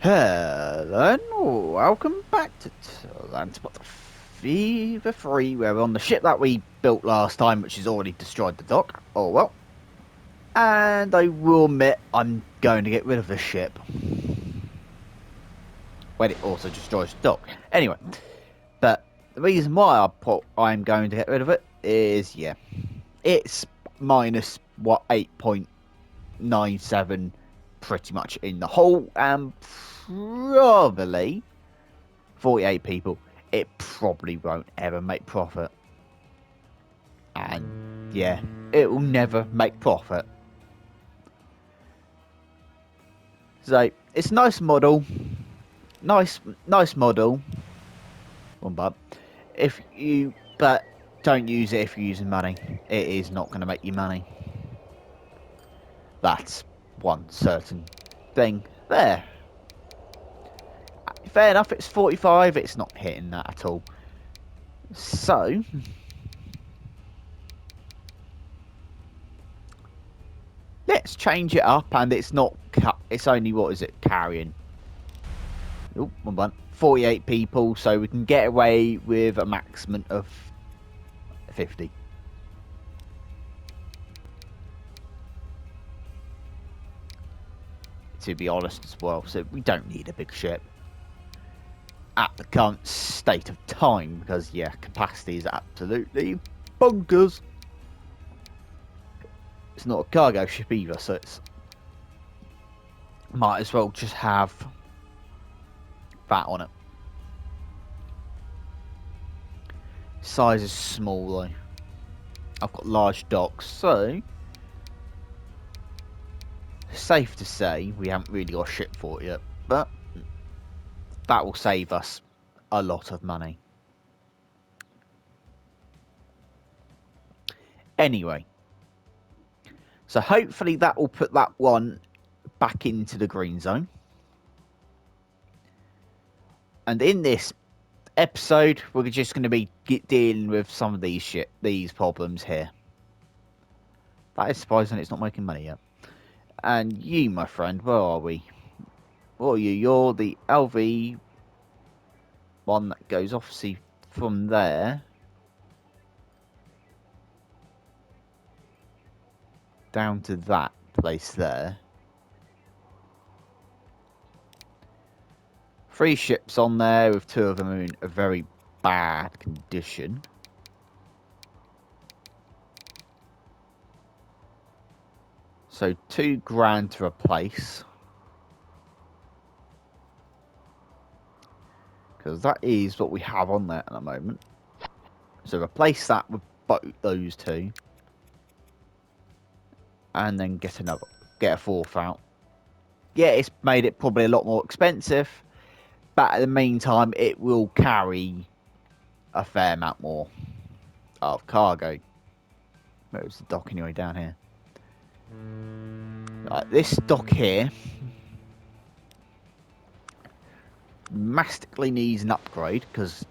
Hello and welcome back to Landspot Fever 3. We're on the ship that we built last time, which has already destroyed the dock. Oh well. And I will admit, I'm going to get rid of the ship when it also destroys the dock. Anyway, but the reason why I'm going to get rid of it is, yeah, it's minus, what, 8.97 pretty much in the hole, and probably 48 people, it probably won't ever make profit. And yeah, it will never make profit. So it's a nice model, nice model. But but don't use it if you're using money. It is not going to make you money. That's one certain thing there. Fair enough, it's 45, it's not hitting that at all. So let's change it up, and it's not. It's only, what is it carrying? Oh, 48 people, so we can get away with a maximum of 50. To be honest as well, so we don't need a big ship at the current state of time, because yeah, capacity is absolutely bonkers. It's not a cargo ship either, so it's might as well just have that on it. Size is small though. I've got large docks, so safe to say we haven't really got a ship for it yet, but that will save us a lot of money. Anyway, so hopefully that will put that one back into the green zone. And in this episode, we're just going to be dealing with some of these problems here. That is surprising it's not making money yet. And you, my friend, where are we? What are you? You're the LV one that goes obviously from there down to that place there. 3 ships on there, with 2 of them in a very bad condition. So $2,000 to replace, because that is what we have on there at the moment. So replace that with both those 2, and then get a 4th out. Yeah, it's made it probably a lot more expensive, but in the meantime, it will carry a fair amount more of cargo. Where's the dock anyway? Down here. Right, this dock here drastically needs an upgrade, because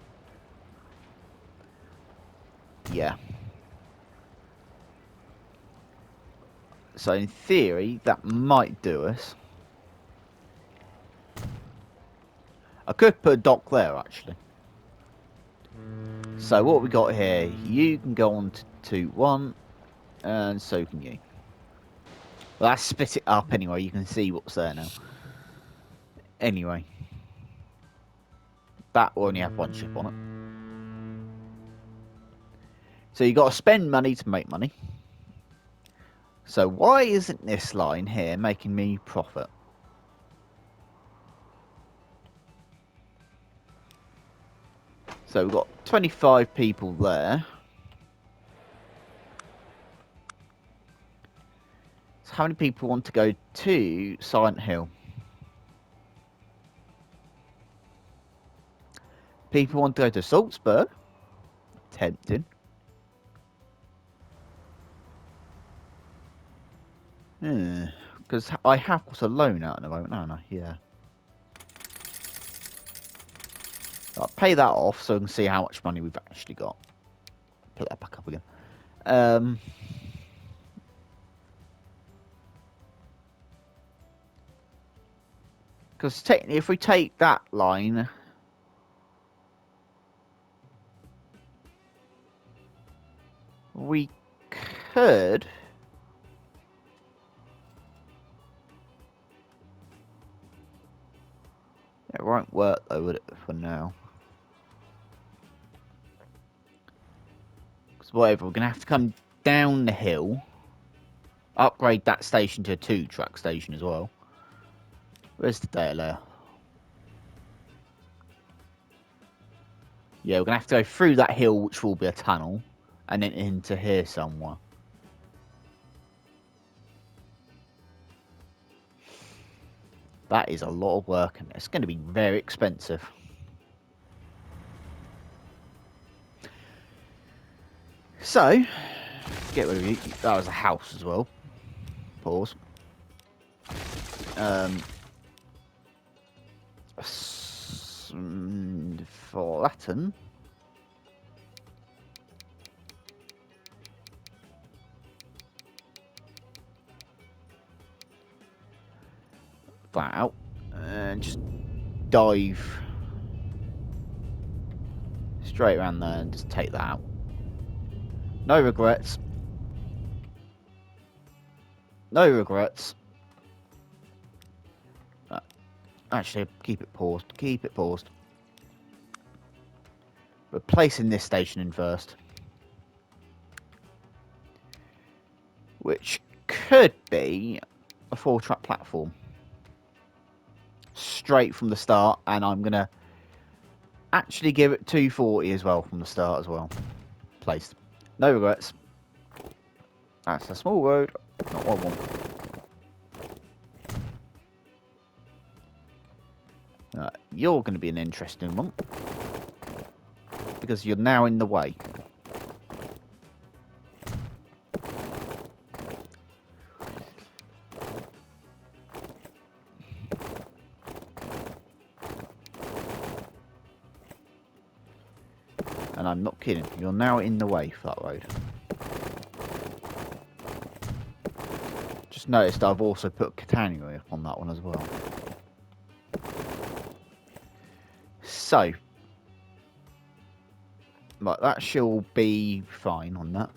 yeah. So in theory, that might do us. I could put a dock there, actually. So what we got here, you can go on to 1, and so can you. Well, that's split it up anyway, you can see what's there now. Anyway. That will only have 1 ship on it. So you got to spend money to make money. So why isn't this line here making me profit? So we've got 25 people there. So how many people want to go to Silent Hill? People want to go to Salzburg. Tempting. Because I have got a loan out at the moment, haven't I? Yeah. I'll pay that off so I can see how much money we've actually got. Put that back up again. Because technically, if we take that line, we could. It won't work though, would it, for now? Because whatever, we're going to have to come down the hill, upgrade that station to a 2-track station as well. Where's the data layer? Yeah, we're going to have to go through that hill, which will be a tunnel, and then into here somewhere. That is a lot of work, and it's going to be very expensive. So, get rid of you. That was a house as well. Pause. For Latin. That out. And just dive straight around there and just take that out. No regrets. No regrets. Actually, keep it paused. Keep it paused. We're placing this station in first. Which could be a 4-track platform. Straight from the start. And I'm going to actually give it 240 as well from the start as well. Placed. No regrets. That's a small road. Not what I want. You're going to be an interesting one. Because you're now in the way. And I'm not kidding. You're now in the way for that road. Just noticed I've also put catenary up on that one as well. So, right, that shall be fine on that.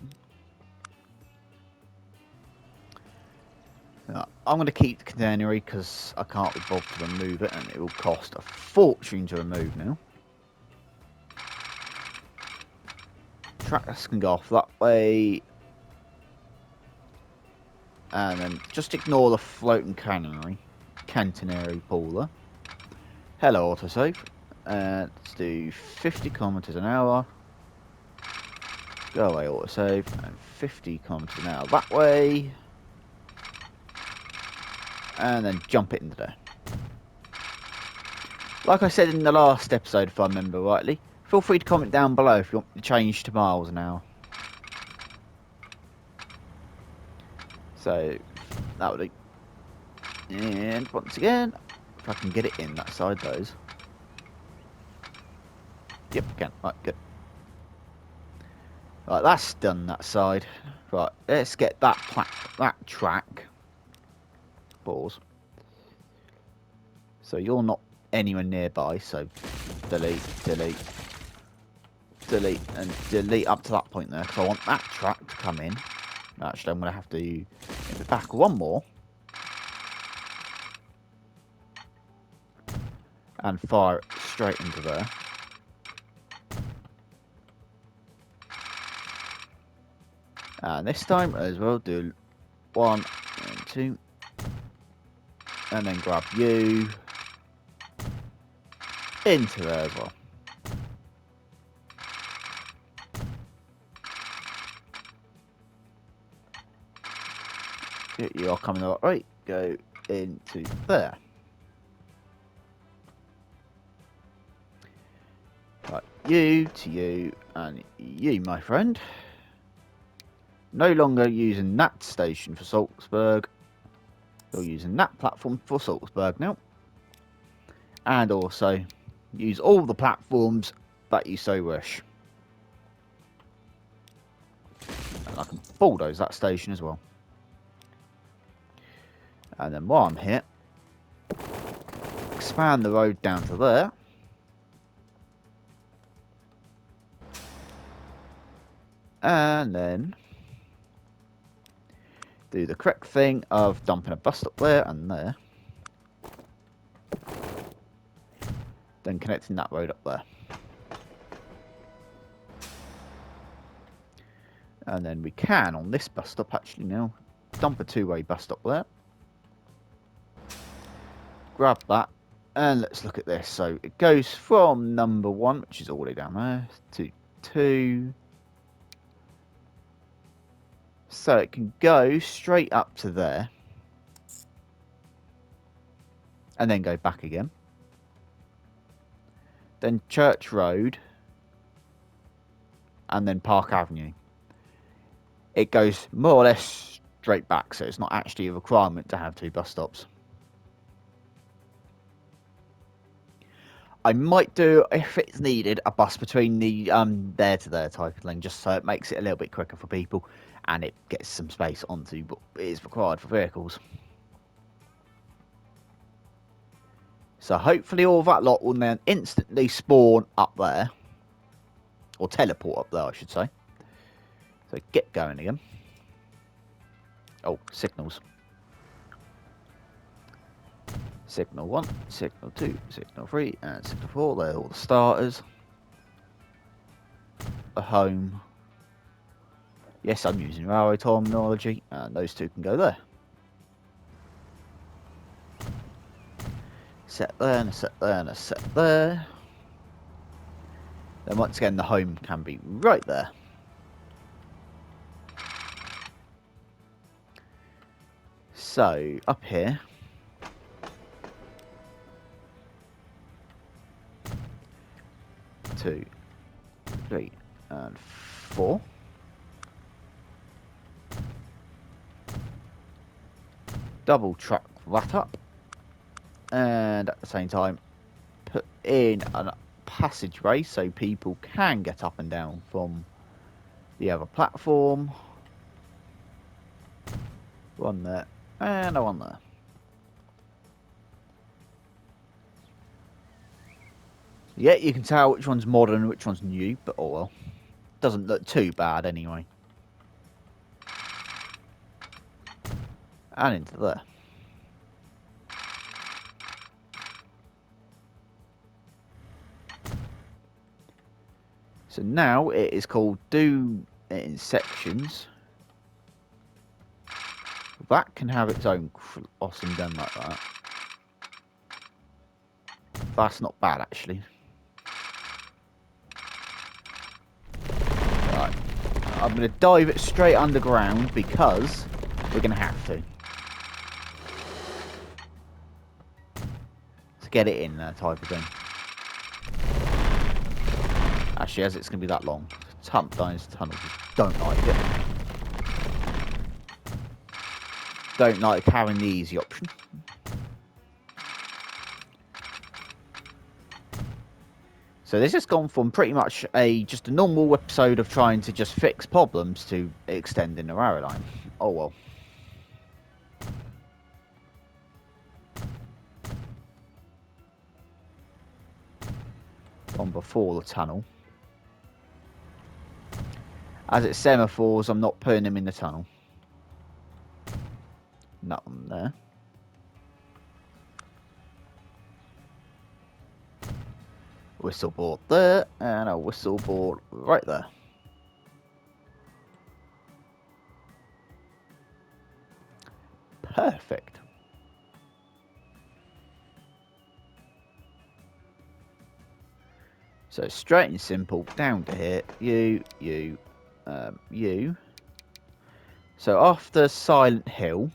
I'm going to keep the catenary because I can't be bothered to remove it, and it will cost a fortune to remove now. Tracks can go off that way. And then just ignore the floating catenary puller. Hello, autosave. Let's do 50 kilometers an hour. Go away, autosave. And 50 kilometers an hour that way. And then jump it into there. Like I said in the last episode, if I remember rightly, feel free to comment down below if you want to change to miles an hour. So, that would be. And once again, if I can get it in that side, those. Yep, I can. Right, good. Right, that's done that side. Right, let's get that track. Pause. So you're not anywhere nearby, so delete, delete, delete, and delete up to that point there, because I want that track to come in. Actually, I'm going to have to get it back one more. And fire it straight into there. And this time as well, do 1 and 2. And then grab you into there as well. You are coming the right way. Go into there. Right, you to you and you, my friend. No longer using that station for Salzburg. You're using that platform for Salzburg now. And also use all the platforms that you so wish. And I can bulldoze that station as well. And then while I'm here, expand the road down to there. And then do the correct thing of dumping a bus stop there and there. Then connecting that road up there. And then we can, on this bus stop, actually now, dump a two-way bus stop there. Grab that, and let's look at this. So it goes from number 1, which is all the way down there, to 2. So it can go straight up to there. And then go back again. Then Church Road. And then Park Avenue. It goes more or less straight back, so it's not actually a requirement to have 2 bus stops. I might do, if it's needed, a bus between the there to there type of thing, just so it makes it a little bit quicker for people, and it gets some space onto what is required for vehicles. So hopefully all that lot will then instantly spawn up there, or teleport up there, I should say. So get going again. Oh, signals. Signal 1, Signal 2, Signal 3, and Signal 4. They're all the starters. The home. Yes, I'm using railway terminology, and those 2 can go there. Set there, and a set there, and a set there. Then once again, the home can be right there. So, up here. 2, 3, and 4. Double track that up. And at the same time, put in a passageway so people can get up and down from the other platform. One there, and one there. Yeah, you can tell which one's modern and which one's new, but oh well. Doesn't look too bad anyway. And into there. So now it is called do it in sections. That can have its own awesome done like that. That's not bad actually. Right. I'm going to dive it straight underground because we're going to have to. To get it in there type of thing. Actually, as it's going to be that long. Sometimes tunnels don't like it. Don't like having the easy option. So this has gone from pretty much just a normal episode of trying to just fix problems to extending the railway line. Oh well. On before the tunnel. As it's semaphores, I'm not putting them in the tunnel. Nothing there. Whistle board there, and a whistle board right there. Perfect. So straight and simple, down to here. You. So after Silent Hill,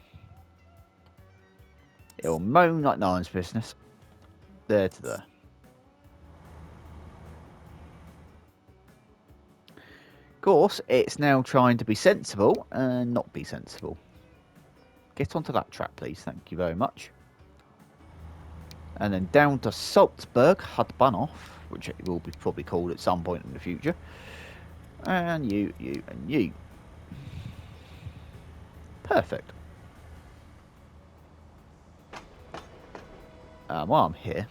it'll moan like no one's business. There to there. Of course, it's now trying to be sensible and not be sensible. Get onto that track, please. Thank you very much. And then down to Salzburg, Hudbanov, which it will be probably called at some point in the future. And you, and you. Perfect. While I'm here,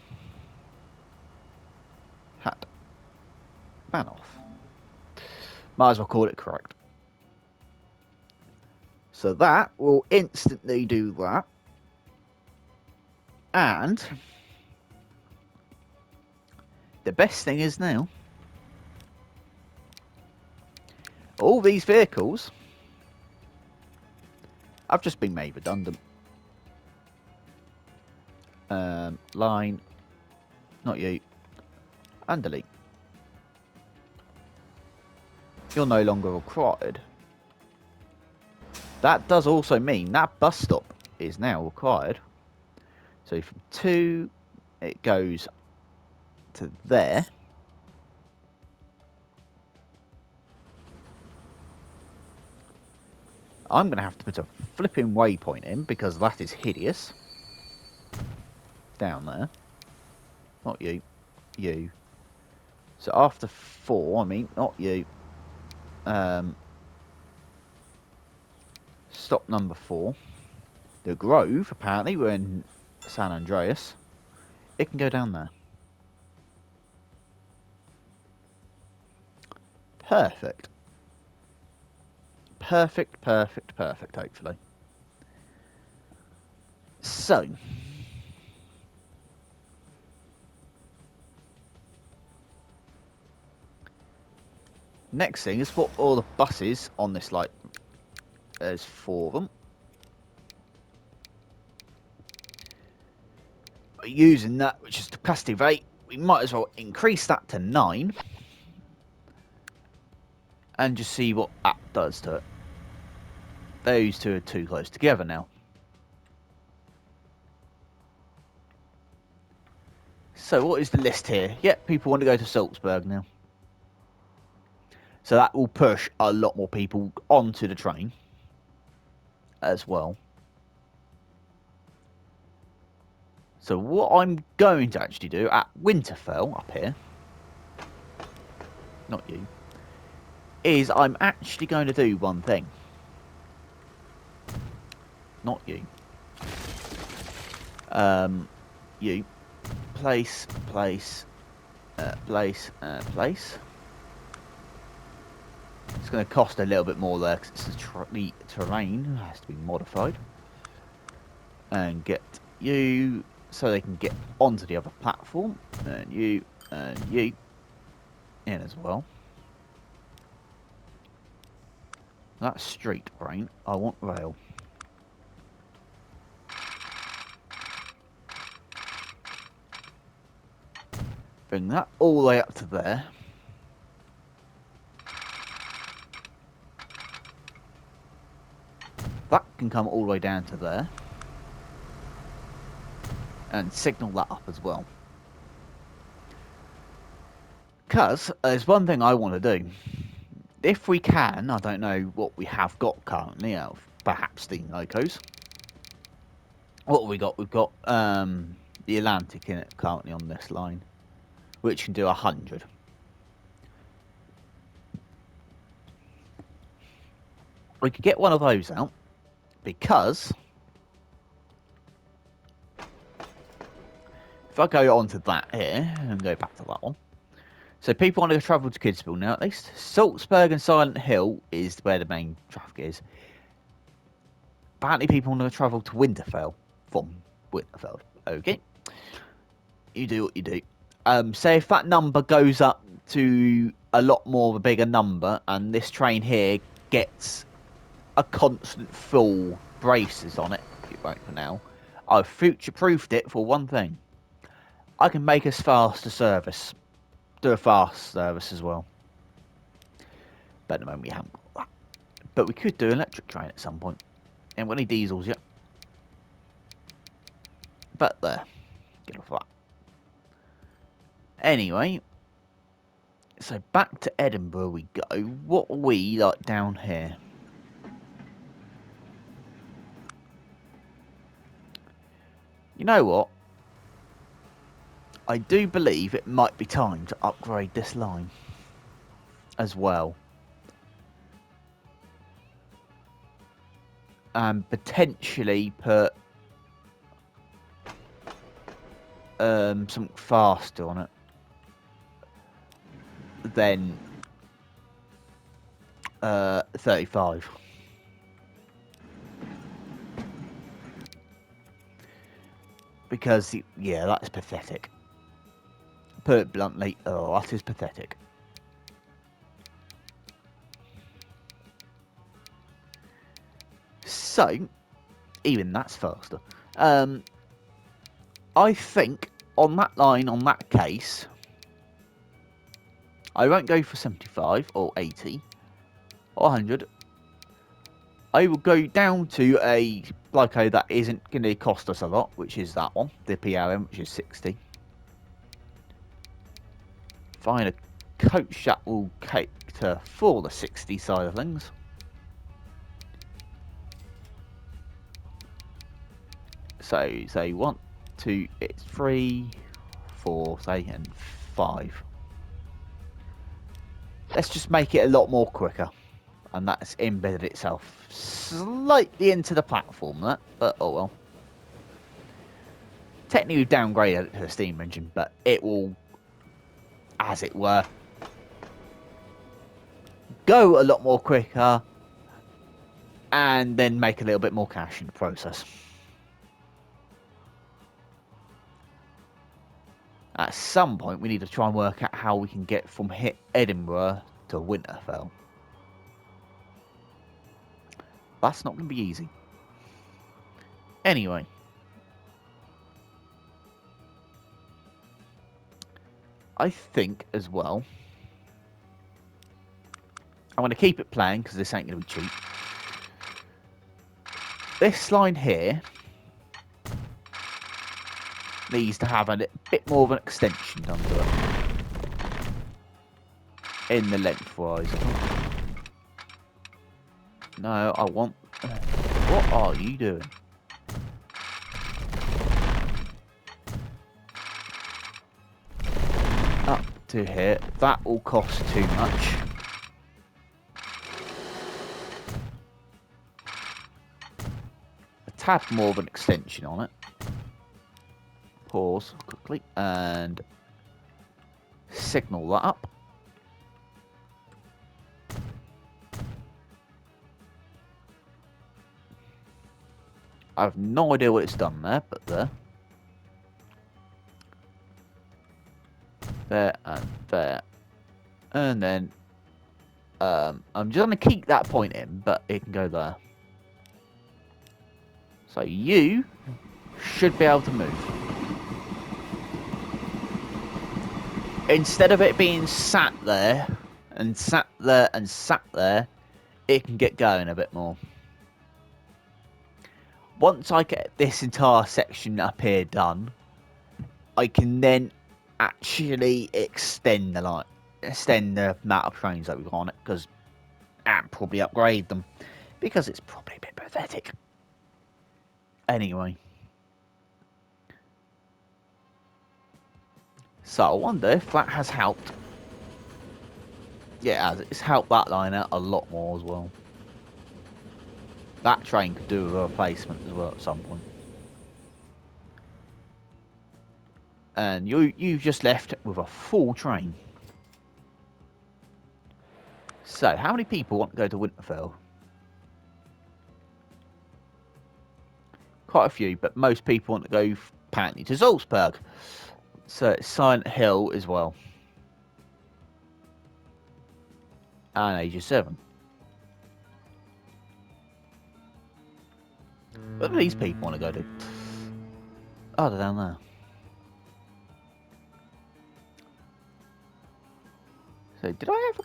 hat ban off. Might as well call it correct. So that will instantly do that. And the best thing is now, all these vehicles have just been made redundant. Line, not you, and delete. You're no longer required. That does also mean that bus stop is now required. So from 2, it goes to there. I'm going to have to put a flipping waypoint in because that is hideous. Down there. Not you. You. So after 4, I mean, not you. Stop number 4. The Grove, apparently, we're in San Andreas. It can go down there. Perfect. Perfect, perfect, perfect, hopefully. So. Next thing is put all the buses on this, like, there's 4 of them. Using that, which is capacity of 8, we might as well increase that to 9. And just see what that does to it. Those two are too close together now. So what is the list here? Yep, people want to go to Salzburg now. So that will push a lot more people onto the train as well. So what I'm going to actually do at Winterfell up here, not you, is I'm actually going to do one thing. Not you. You. Place, place, place, place. It's going to cost a little bit more there because the terrain has to be modified. And get you so they can get onto the other platform. And you in as well. That's street brain. I want rail. Bring that all the way up to there. That can come all the way down to there. And signal that up as well. Because there's one thing I want to do. If we can, I don't know what we have got currently out of perhaps steam locos. What have we got? We've got the Atlantic in it currently on this line, which can do 100. We could get one of those out because if I go on to that here and go back to that one. So people want to travel to Kidsville now at least. Salzburg and Silent Hill is where the main traffic is. Apparently people want to travel to Winterfell from Winterfell. Okay. You do what you do. Say if that number goes up to a lot more of a bigger number and this train here gets a constant full braces on it, it won't for now, I've future-proofed it for one thing. I can make us faster service. Do a fast service as well. But at the moment we haven't got that. But we could do an electric train at some point. Ain't got any diesels yet. But there. Get off that. Anyway. So back to Edinburgh we go. What are we like down here? You know what? I do believe it might be time to upgrade this line as well. And potentially put something faster on it, then 35. Because, yeah, that's pathetic. Put it bluntly, oh, that is pathetic. So, even that's faster. I think on that line, on that case, I won't go for 75 or 80 or 100. I will go down to a Glyco that isn't going to cost us a lot, which is that one, the PRM, which is 60. Find a coach that will cater for the 60 side of things. So, say 1, 2, it's 3, 4, say, and 5. Let's just make it a lot more quicker. And that's embedded itself slightly into the platform, but oh well. Technically, we've downgraded it to the steam engine, but it will, as it were, go a lot more quicker and then make a little bit more cash in the process. At some point, we need to try and work out how we can get from Edinburgh to Winterfell. That's not going to be easy. Anyway. I think, as well, I'm going to keep it plain, because this ain't going to be cheap. This line here needs to have a bit more of an extension done to it. In the lengthwise. No, I want... What are you doing? Up to here. That will cost too much. A tad more of an extension on it. Pause quickly and signal that up. I have no idea what it's done there, but there. There and there. And then I'm just going to keep that point in, but it can go there. So you should be able to move. Instead of it being sat there, and sat there, and sat there, it can get going a bit more. Once I get this entire section up here done, I can then actually extend the line, extend the amount of trains that we've got on it, because and probably upgrade them, because it's probably a bit pathetic. Anyway. So I wonder if that has helped. Yeah, it's helped that line out a lot more as well. That train could do a replacement as well at some point. And you've just left with a full train. So, how many people want to go to Winterfell? Quite a few, but most people want to go apparently to Salzburg. So it's Silent Hill as well. And Asia 7. Where do these people want to go to? Oh, they're down there. So, did I ever...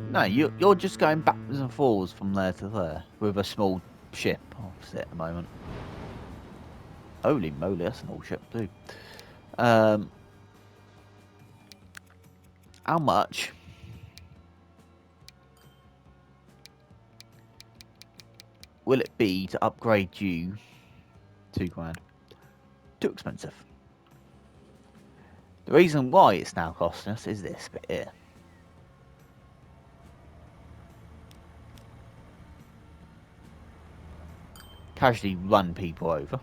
No, you're just going backwards and forwards from there to there with a small ship opposite at the moment. Holy moly, that's an old ship too. How much will it be to upgrade you? 2 grand. Too expensive. The reason why it's now costing us is this bit here. Casually run people over.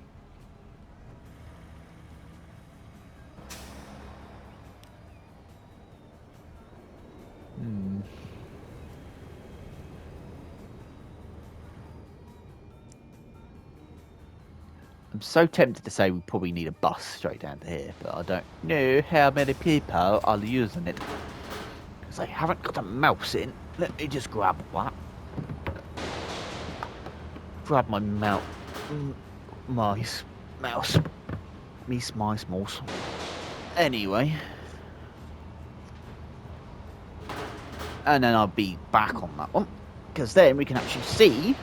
I'm so tempted to say we probably need a bus straight down to here, but I don't know how many people are using it. Because I haven't got a mouse in. Let me just grab that. Grab my mouse. Mouse. Mice. Anyway. And then I'll be back on that one. Because then we can actually see.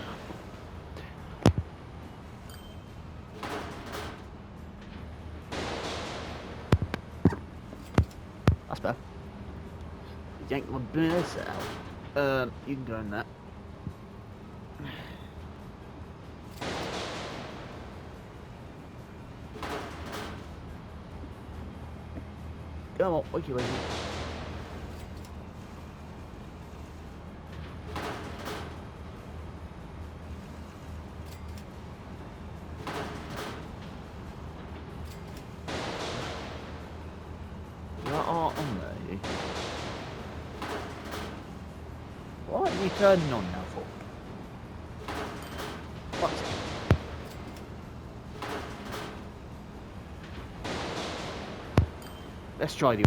That's better. Yank my burst out. You can go in that. Come on, wakey. What are you turning on now for? What's it? Let's try the...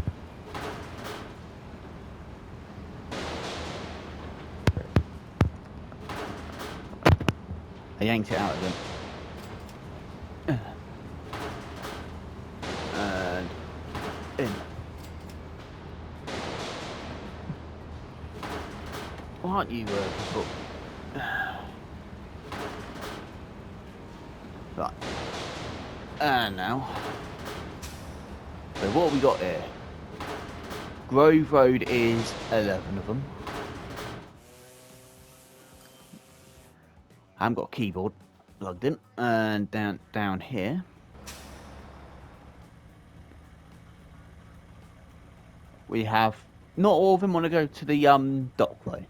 I yanked it out again. And... in. Why aren't you working for? Right. And now. So what have we got here? Grove Road is 11 of them. I haven't got a keyboard plugged in. And down here. We have... Not all of them want to go to the dock though.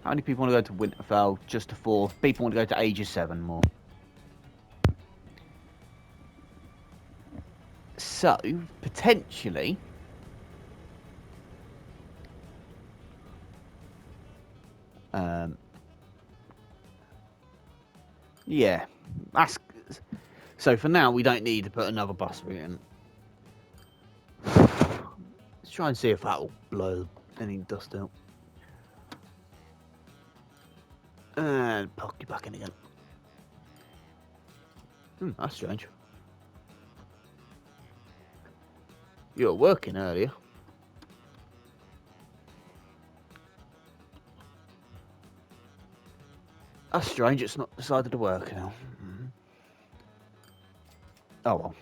How many people want to go to Winterfell? Just 4. People want to go to Ages 7 more. So, potentially... yeah. That's... So, for now, we don't need to put another bus route in. Let's try and see if that will blow any dust out. And pop you back in again. That's strange. You were working earlier. That's strange, it's not decided to work now. Oh well.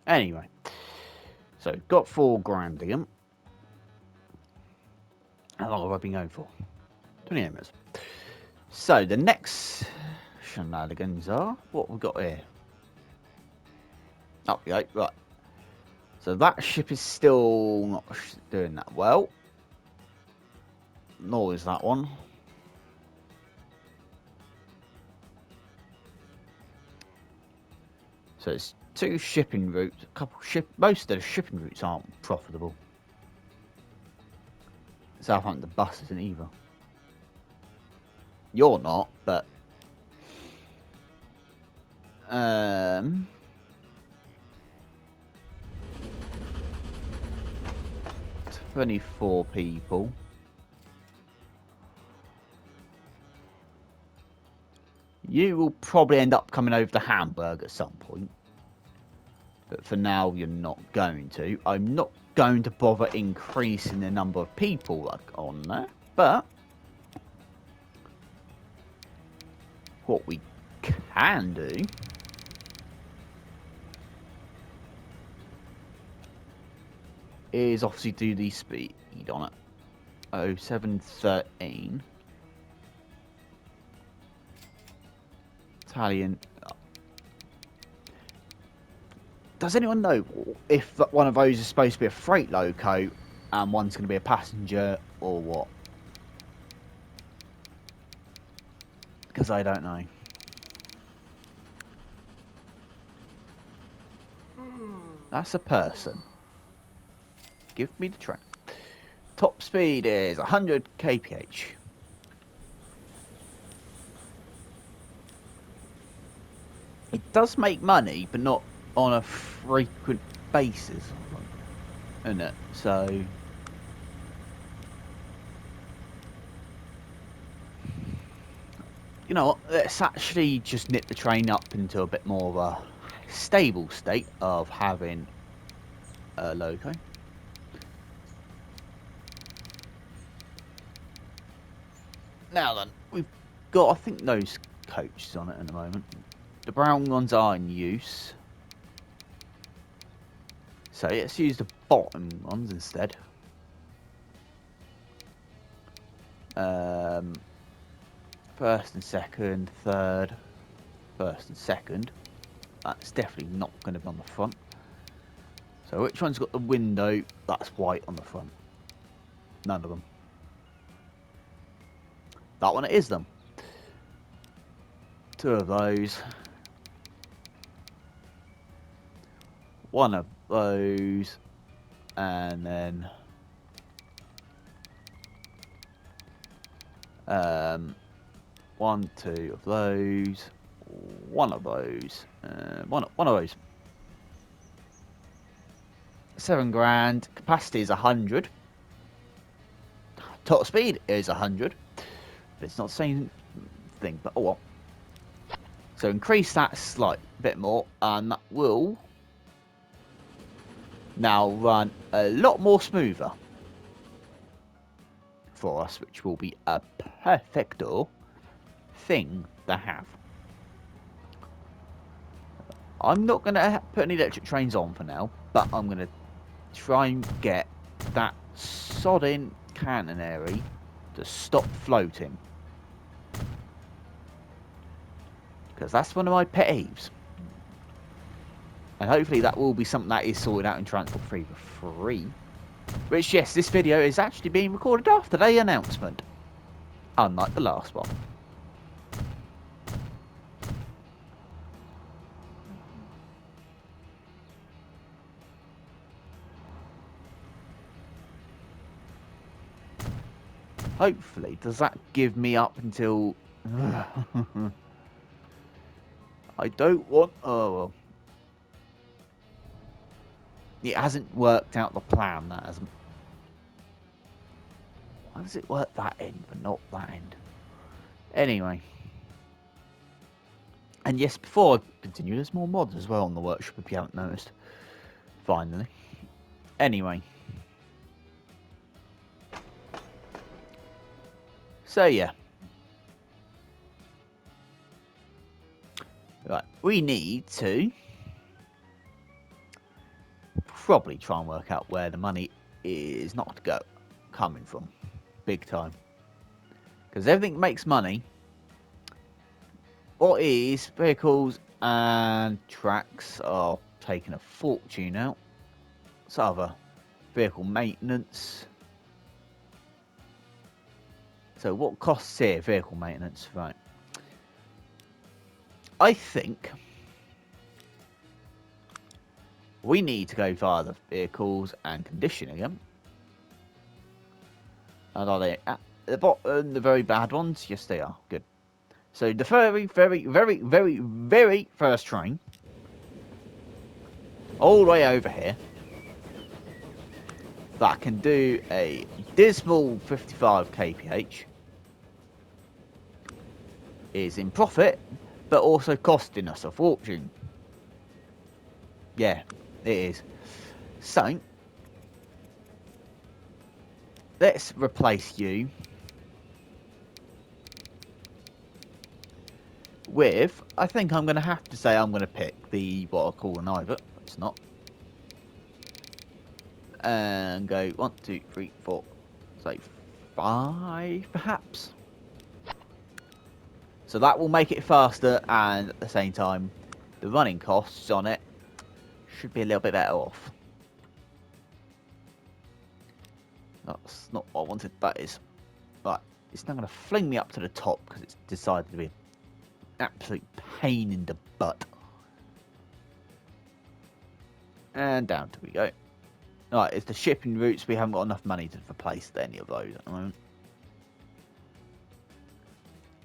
Anyway. So, got 4 grand again. How long have I been going for? 28 minutes. So, the next shenanigans are... What have we got here? Oh, yeah, right. So, that ship is still not doing that well. Nor is that one. So it's 2 shipping routes, most of the shipping routes aren't profitable. Southampton the bus isn't either. You're not, but 24 people. You will probably end up coming over to Hamburg at some point. But for now, you're not going to. I'm not going to bother increasing the number of people on there. But what we can do is obviously do the speed on it. 0713. Italian. Does anyone know if one of those is supposed to be a freight loco and one's going to be a passenger or what? Because I don't know. That's a person. Give me the train. top speed is 100 kph. It does make money, but not on a frequent basis, isn't it? So you know what, let's actually just nip the train up into a bit more of a stable state of having a loco. Now then, we've got, I think, those coaches on it at the moment. The brown ones are in use. So let's use the bottom ones instead. First and second, third, first and second. That's definitely not going to be on the front. So which one's got the window that's white on the front? None of them. That one, it is them. Two of those. One of those. And then one, two of those. One of those. One of those. 7 grand. Capacity is 100. Top speed is 100. But it's not the same thing. But oh well. So increase that a slight bit more, and that will now run a lot more smoother for us, which will be a perfecto thing to have. I'm not going to put any electric trains on for now, but I'm going to try and get that sodding canonary to stop floating. Because that's one of my pet peeves. And hopefully that will be something that is sorted out in Transport 3 for free. Which, yes, this video is actually being recorded after the announcement. Unlike the last one. Hopefully, does that give me up until... I don't want... Oh, well. It hasn't worked out the plan, that hasn't. Why does it work that end, but not that end? Anyway. And yes, before I continue, there's more mods as well on the workshop, if you haven't noticed. Finally. Anyway. So, yeah. Right, we need to probably try and work out where the money is not coming from. Big time. Because everything makes money. What is vehicles and tracks are taking a fortune out. So other vehicle maintenance. So what costs here? Vehicle maintenance, right. I think we need to go via the vehicles and conditioning them. And are they at the bottom, the very bad ones? Yes, they are. Good. So the very, very, very, very, very first train, all the way over here, that can do a dismal 55 kph, is in profit, but also costing us a fortune. Yeah, it is. So, let's replace you with, I think I'm going to have to say I'm going to pick the, what I call an Ivet, but it's not. And go 1, 2, 3, 4, say 5 perhaps. So that will make it faster, and at the same time, the running costs on it should be a little bit better off. That's not what I wanted, that is. Right, it's now going to fling me up to the top because it's decided to be an absolute pain in the butt. And down we go. Right, it's the shipping routes. We haven't got enough money to replace any of those at the moment.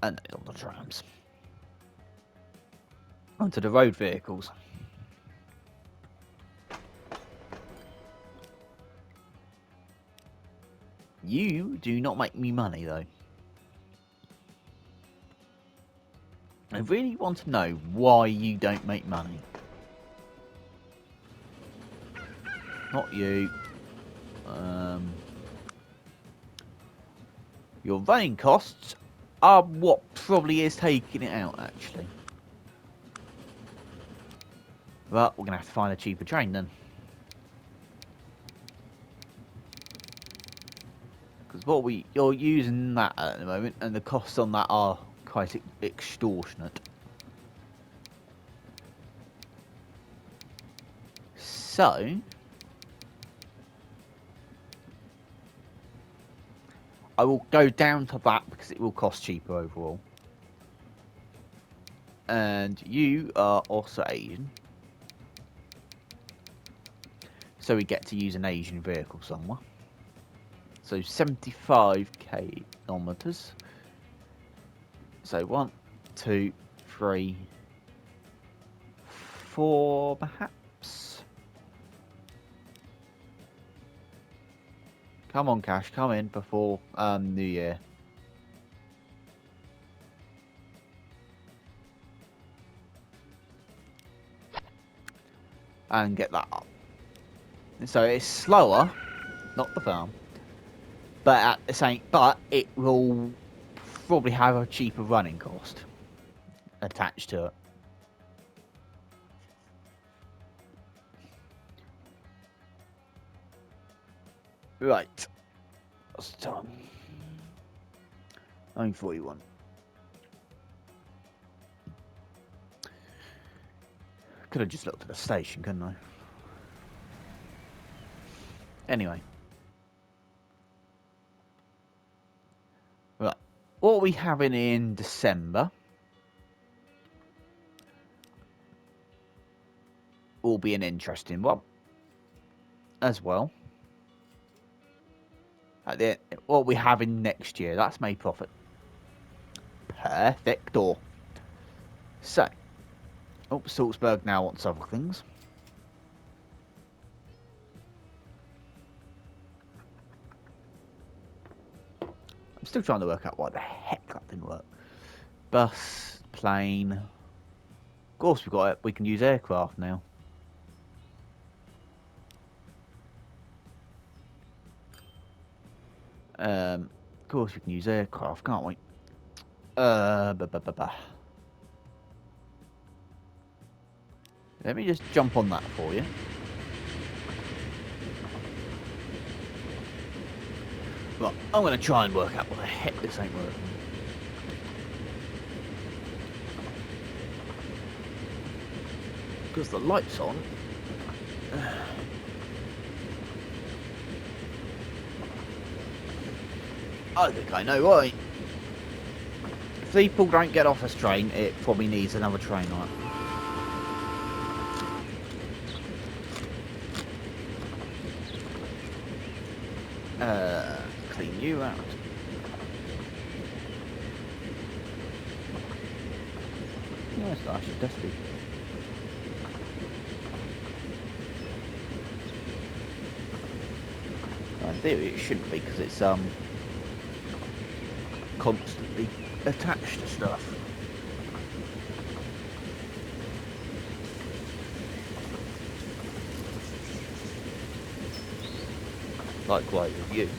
And on the trams. Onto the road vehicles. You do not make me money, though. I really want to know why you don't make money. Not you. Your running costs are what probably is taking it out, actually. But we're going to have to find a cheaper train then. Because you're using that at the moment, and the costs on that are quite extortionate. So, I will go down to that because it will cost cheaper overall. And you are also Asian. So we get to use an Asian vehicle somewhere. So 75 kilometers. So 1, 2, 3, 4 perhaps. Come on, Cash, come in before New Year. And get that up. So it's slower, not the farm, but at the same, but it will probably have a cheaper running cost attached to it. Right. What's the time? 9:41. Could have just looked at the station, couldn't I? Anyway. Right. What are we having in December will be an interesting one as well. What we have in next year, that's made profit. Perfecto. So, Salzburg now wants other things. I'm still trying to work out why the heck that didn't work. Bus, plane. Of course we got it. We can use aircraft now. Of course we can use aircraft, can't we? Let me just jump on that for you. Right, I'm going to try and work out what the heck this ain't working. Because the light's on. I think I know why. If people don't get off this train, it probably needs another train on it. Clean you out. Yeah, it's actually dusty. In theory it shouldn't be because it's constantly attached to stuff. Likewise with you.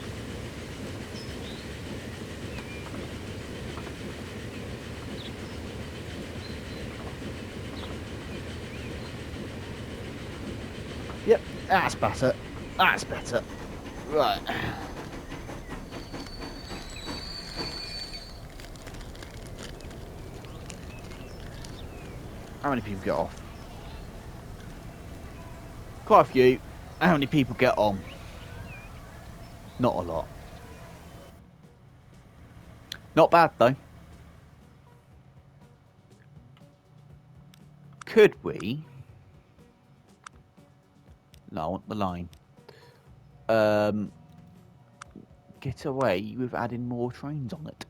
Yep, that's better. That's better. Right. How many people get off? Quite a few. How many people get on? Not a lot. Not bad though. Could we? No, I want the line. get away with adding more trains on it.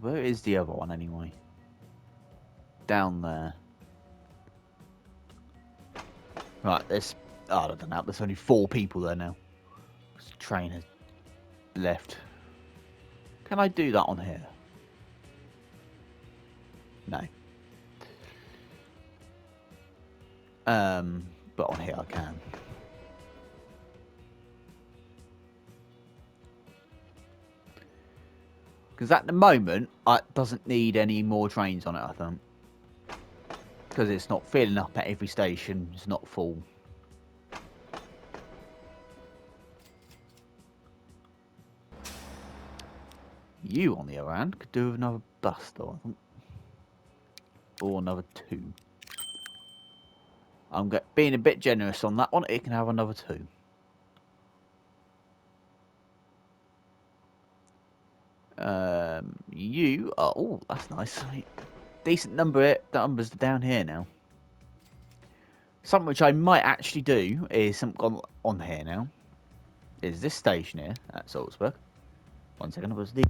Where is the other one anyway? Down there. Right, there's... Oh, I don't know. There's only 4 people there now. The train has left. Can I do that on here? No. But on here I can. Because at the moment, it doesn't need any more trains on it, I think. Because it's not filling up at every station. It's not full. You, on the other hand, could do with another bus, though, I think. Or another 2. I'm being a bit generous on that one. It can have another 2. You are... Oh, that's nice. Decent number. Numbers down here now. Something which I might actually do is something on here now. Is this station here at Salzburg. 1 second, I was the...